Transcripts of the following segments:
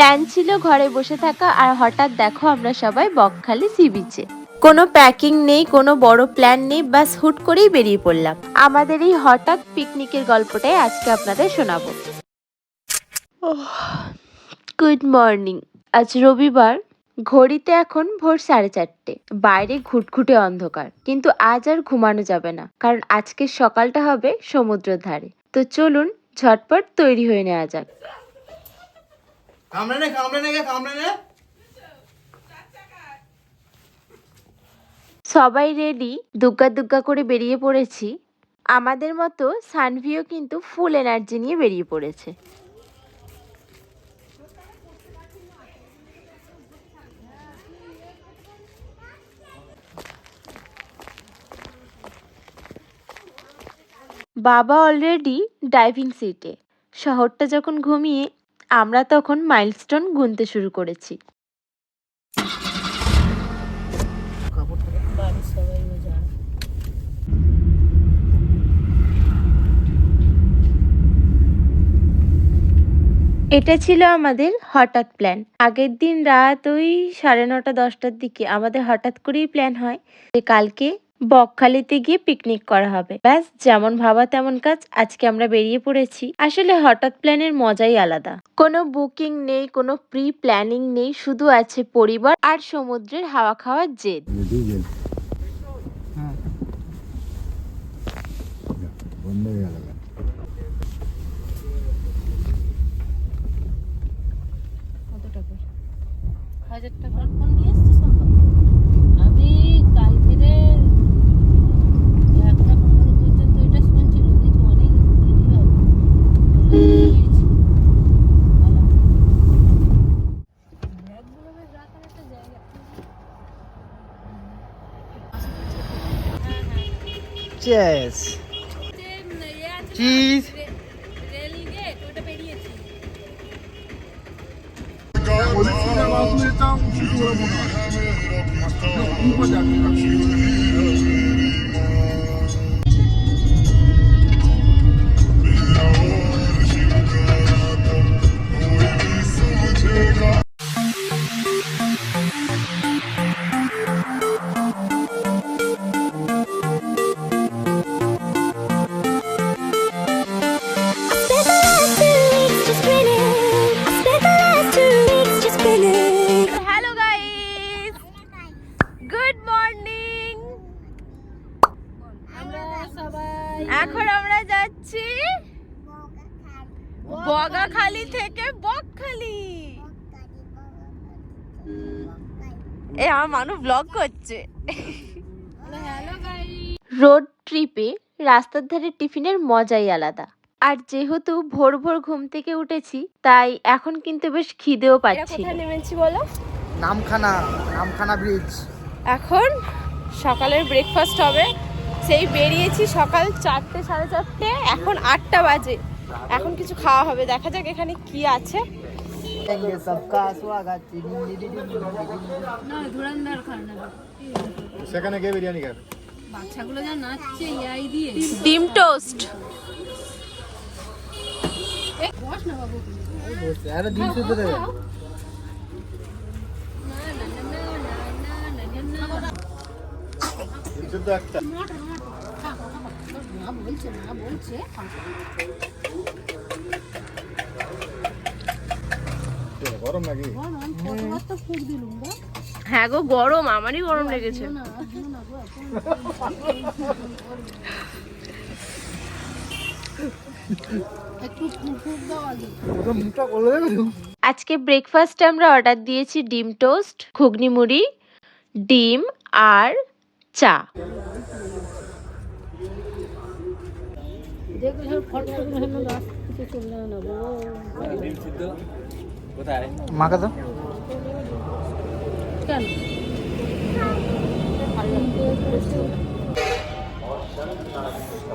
Plan ছিল ঘরে বসে থাকা, আর হঠাৎ দেখো আমরা সবাই বকখালি সি বিচে। কোনো প্যাকিং নেই, কোনো বড় প্ল্যান নেই, বাস হুট করেই বেরিয়ে পড়লাম। আমাদের এই হঠাৎ পিকনিকের গল্পটাই আজকে আপনাদের শোনাবো। Good morning. আজ রবিবার, ঘড়িতে এখন ভোর 4:30। বাইরে ঘুটঘুটে অন্ধকার, কিন্তু আজ আর ঘুমানো যাবে না, কারণ আজকের সকালটা হবে সমুদ্রের ধারে। তো চলুন ঝটপট তৈরি হয়ে নেওয়া যাক। সবাই রেডি, দুগ্গা দুগ্গা করে বেরিয়ে পড়েছি। আমাদের মতো সানভিও কিন্তু ফুল এনার্জি নিয়ে বেরিয়ে পড়েছে। বাবা অলরেডি ড্রাইভিং সিটে। শহরটা যখন ঘুমিয়ে, আমরা তখন মাইলস্টোন গুনতে শুরু করেছি। এটা ছিল আমাদের হঠাৎ প্ল্যান। আগের দিন রাত ওই 9:30-10টার দিকে আমাদের হঠাৎ করেই প্ল্যান হয় যে কালকে বকখালিতে গিয়ে পিকনিক করা হবে। ব্যাস, যেমন ভাবা তেমন কাজ। আজকে আমরা বেরিয়ে পড়েছি। আসলে হঠাৎ প্ল্যানের মজাই আলাদা। কোনো বুকিং নেই, কোনো প্রি প্ল্যানিং নেই, শুধু আছে পরিবার আর সমুদ্রের হাওয়া খাওয়ার জেদ। আমি কালকে 1:15 পর্যন্ত এটা শুনছিল, কিন্তু অনেক দেরি হবে। Cheers. Cheese. রেলগেট ওটা বেরিয়েছে। Hello guys, good morning. আমরা সবাই এখন আমরা যাচ্ছি বগাখালি থেকে বকখালি। এ আমার মানুষ ব্লগ করছে। Hello guys. রোড ট্রিপে রাস্তার ধারে টিফিনের মজাই আলাদা। আর যেহেতু ভোর ভোর ঘুম থেকে উঠেছি, তাই এখন কিন্তু বেশ খিদেও পাচ্ছি। কোথায় নেমেছি বলো? নামখানা ব্রিজ। এখন সকালের ব্রেকফাস্ট হবে। সেই বেরিয়েছি সকাল 4টে 4:30, এখন 8টা বাজে। এখন কিছু খাওয়া হবে, দেখা যাক এখানে কি আছে। না ধুরন্ধর খানা। সেখানে গিয়ে বিরিয়ানি খাবে। বাচ্চাগুলো যা নাচছে ইয়াই দিয়ে। ডিম টোস্ট। বস না বাবু। আরে ডিম শুদ্ধ দেবে। ডিম শুদ্ধ একটা। না বলছে গরম নাকি? কতবার ফুক দিলুম গো। হ্যাঁ গো, গরম, আমারই গরম লেগেছে। একটু ফুক দাও আগে। মুখটা বলে দেবে। আজকে ব্রেকফাস্টে আমরা অর্ডার দিয়েছি ডিম টোস্ট, ঘুগনি মুড়ি, ডিম আর চা। দেখবে সব ফটো হলো রাস্তা থেকে চলে না গো। ডিম সিদ্ধ কোথায়? মাখা দাও। কেন?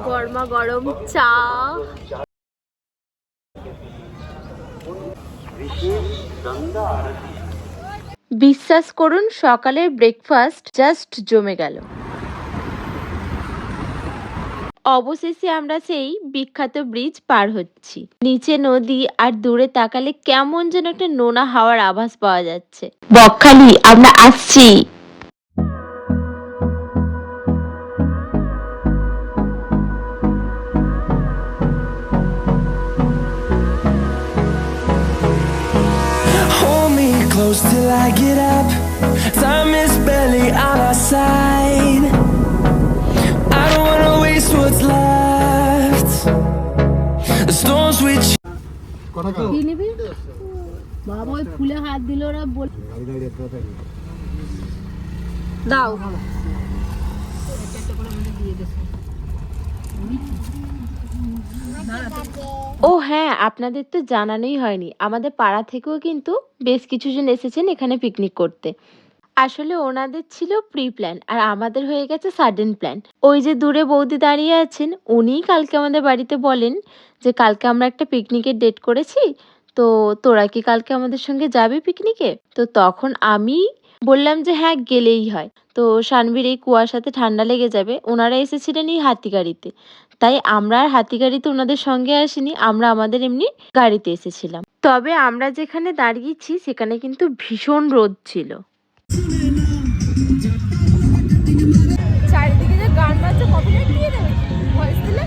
গরমা গরম চা। বিশ্বাস করুন, সকালের ব্রেকফাস্ট জাস্ট জমে গেল। অবশেষে আমরা সেই বিখ্যাত ব্রিজ পার হচ্ছি। নিচে নদী আর দূরে তাকালে কেমন যেন একটা নোনা হাওয়ার আভাস পাওয়া যাচ্ছে। বকখালি আমরা আসছি। Hold me close till I get up. Time is barely on our side. I don't wanna waste what's left. The storms we কি নিবি বাবা? ওই ফুলে হাত দিল ওরা বল দাও ও হ্যাঁ, আপনাদের তো জানানোই হয়নি, আমাদের পাড়া থেকেও কিন্তু বেশ কিছুজন এসেছেন এখানে পিকনিক করতে। আসলে ওনাদের ছিল প্রি প্ল্যান আর আমাদের হয়ে গেছে সাডেন প্ল্যান। ওই যে দূরে বৌদি দাঁড়িয়ে আছেন, উনিই কালকে আমাদের বাড়িতে বলেন যে কালকে আমরা একটা পিকনিকের ডেট করেছি, তো তোরা কি কালকে আমাদের সঙ্গে যাবি পিকনিকে? তো তখন আমি বললাম যে হ্যাঁ গেলেই হয়। তো সানভীর এই কুয়াশাতে ঠান্ডা লেগে যাবে, ওনারা এসেছিলেন এই হাতি গাড়িতে, তাই আমরা আর হাতি গাড়িতে ওনাদের সঙ্গে আসিনি, আমরা আমাদের এমনি গাড়িতে এসেছিলাম। তবে আমরা যেখানে দাঁড়িয়েছি সেখানে কিন্তু ভীষণ রোদ ছিল। চারিদিকে যে গান বাজছে, কপিরাইট দিয়ে দেবে ভয়েস দিলে।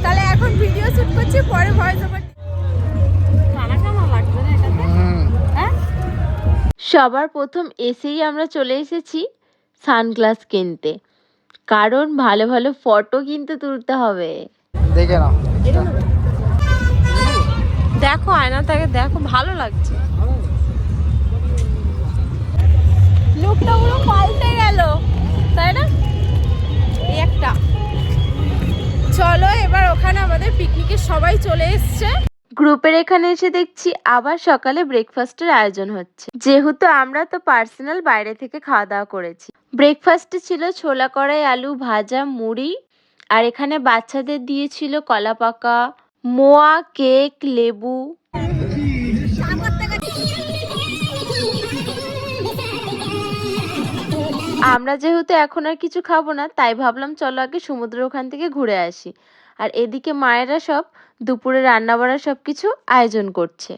তাহলে এখন ভিডিও শুট করছি, পরে ভয়েস ওভার। খানা কেমন লাগছে না এটাতে? হ্যাঁ সবার প্রথম এসেই আমরা চলে এসেছি সানগ্লাস কিনতে, কারণ ভালো ভালো ফটো কিন্তু তুলতে হবে। দেখে নাও। দেখো আয়না থেকে দেখো, ভালো লাগছে। লুকটা পুরো পাল্টে গেল, তাই না? এই একটা। চলো এবার ওখানে আমাদের পিকনিকের সবাই চলে এসছে। গ্রুপের এখানে এসে দেখছি আবার সকালে ব্রেকফাস্টের আয়োজন হচ্ছে, যেহেতু আমরা তো পার্সোনাল বাইরে থেকে খাওয়া দাওয়া করেছি। ব্রেকফাস্টে ছিল ছোলা কড়াই, আলু ভাজা, মুড়ি, আর এখানে বাচ্চাদের দিয়েছিল কলা পাকা, মোয়া, কেক, লেবু। আমরা যেহেতু এখন আর কিছু খাবো না, তাই ভাবলাম চলো আগে সমুদ্রের ওখান থেকে ঘুরে আসি। আর এদিকে মায়েরা সব দুপুরে রান্না বাড়া সবকিছু আয়োজন করছে।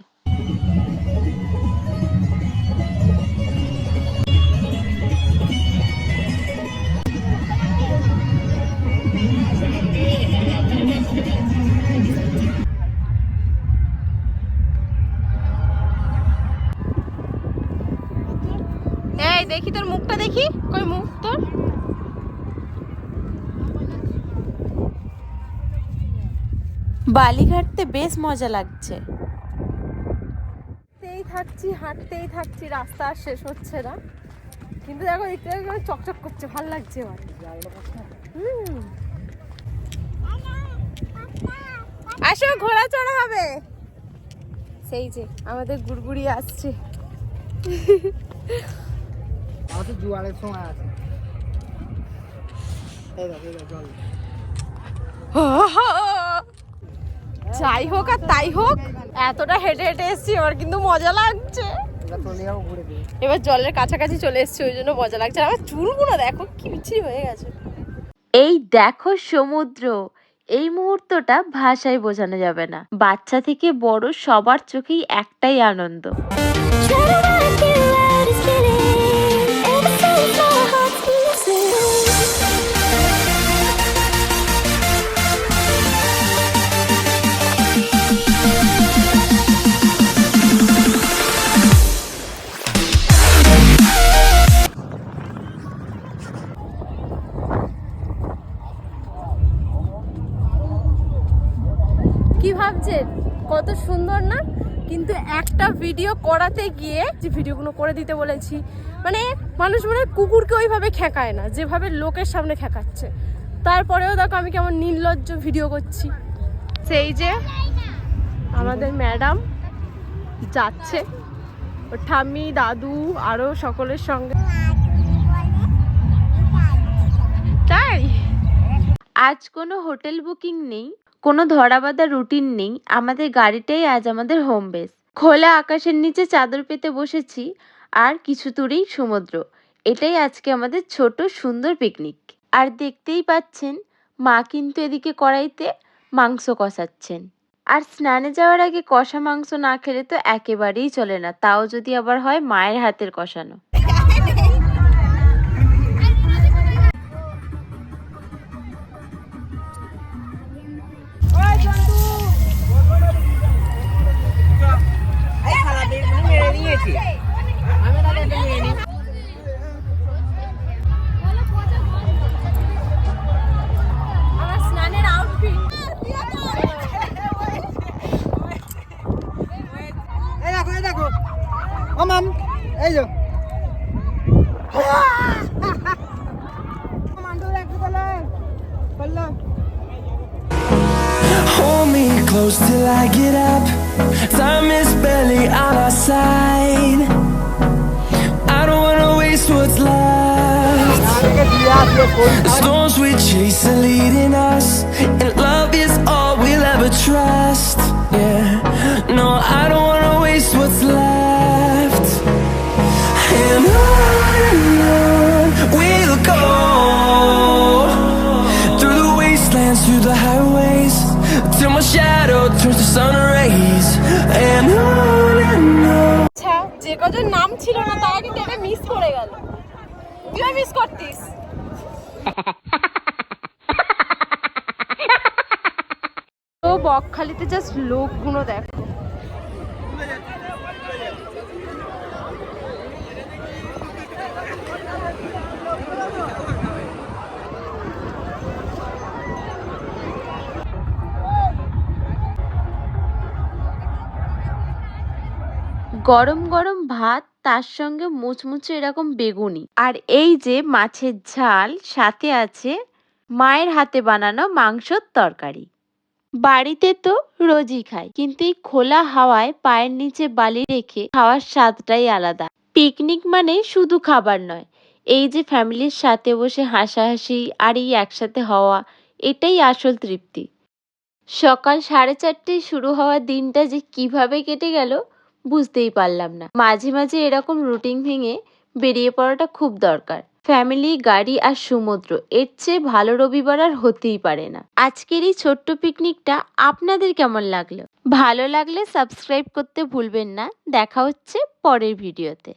এই দেখি তোর মুখটা, দেখি কই মুখ তোর। বালিঘাটতে বেশ মজা লাগছে। হাঁটতেই থাকছি, রাস্তা আর শেষ হচ্ছে না, কিন্তু দেখো দেখতে চকচক করছে, ভালো লাগছে এবার। আসো ঘোড়া চড়া হবে। সেই যে আমাদের গুড়গুড়ি আসছে। আমাদের জোয়ারের সময় আছে। এই দেখো জল। যাই হোক আর তাই হোক, এতটা হেঁটে হেঁটে এসছি, আমার কিন্তু মজা লাগছে। এবার জলের কাছাকাছি চলে এসছি, ওই জন্য মজা লাগছে। আমার চুলগুলো দেখো কি বিচ্ছিরি হয়ে গেছে। এই দেখো সমুদ্র, এই মুহূর্তটা ভাষায় বোঝানো যাবে না। বাচ্চা থেকে বড় সবার চোখেই একটাই আনন্দ। কি ভাবছেন কত সুন্দর না? কিন্তু একটা ভিডিও করাতে গিয়ে, যে ভিডিওগুলো করে দিতে বলেছি, মানে মানুষ মনে হয় কুকুরকে ওইভাবে ঠেকায় না যেভাবে লোকের সামনে ঠেকাচ্ছে। তারপরেও দেখো আমি কেমন নির্লজ্জ ভিডিও করছি। সেই যে আমাদের ম্যাডাম যাচ্ছে ওর ঠাম্মি, দাদু আরো সকলের সঙ্গে। তাই আজ কোনো হোটেল বুকিং নেই, কোনো ধরাবাঁধা রুটিন নেই, আমাদের গাড়িটাই আজ আমাদের হোম বেস। খোলা আকাশের নিচে চাদর পেতে বসেছি, আর কিছু দূরেই সমুদ্র। এটাই আজকে আমাদের ছোট সুন্দর পিকনিক। আর দেখতেই পাচ্ছেন মা কিন্তু এদিকে কড়াইতে মাংস কষাচ্ছেন। আর স্নানে যাওয়ার আগে কষা মাংস না খেলে তো একেবারেই চলে না, তাও যদি আবার হয় মায়ের হাতের কষানো। আমার স্নানের outfit. Hold me close till I get up. Time is barely on our side. I don't wanna waste what's left. The storms we chase are leading us, and love is all we'll ever trust. Yeah, no, I don't wanna waste what's left. And on we'll go, through the wastelands, through the highways, till my shadow turns to sun rays. And on. আচ্ছা, যে কজন নাম ছিল না তারা কিন্তু এটা miss করে গেল। তুইও মিস করতিস। তো বকখালিতে জাস্ট লোকগুলো দেখো। গরম গরম ভাত, তার সঙ্গে মুচমুচে এরকম বেগুনি, আর এই যে মাছের ঝাল, সাথে আছে মায়ের হাতে বানানো মাংসর তরকারি। বাড়িতে তো রোজই খাই, কিন্তু এই খোলা হাওয়ায় পায়ের নিচে বালি রেখে খাওয়ার স্বাদটাই আলাদা। পিকনিক মানে শুধু খাবার নয়, এই যে ফ্যামিলির সাথে বসে হাসাহাসি আর এই একসাথে হওয়া, এটাই আসল তৃপ্তি। সকাল 4:30টায় শুরু হওয়া দিনটা যে কিভাবে কেটে গেল বুঝতেই পারলাম না। মাঝে মাঝে এরকম রুটিন ভেঙে বেরিয়ে পড়াটা খুব দরকার। ফ্যামিলি, গাড়ি আর সমুদ্র, এর চেয়ে ভালো রবিবার আর হতেই পারে না। আজকের এই ছোট্ট পিকনিকটা আপনাদের কেমন লাগলো? ভালো লাগলে সাবস্ক্রাইব করতে ভুলবেন না। দেখা হচ্ছে পরের ভিডিওতে।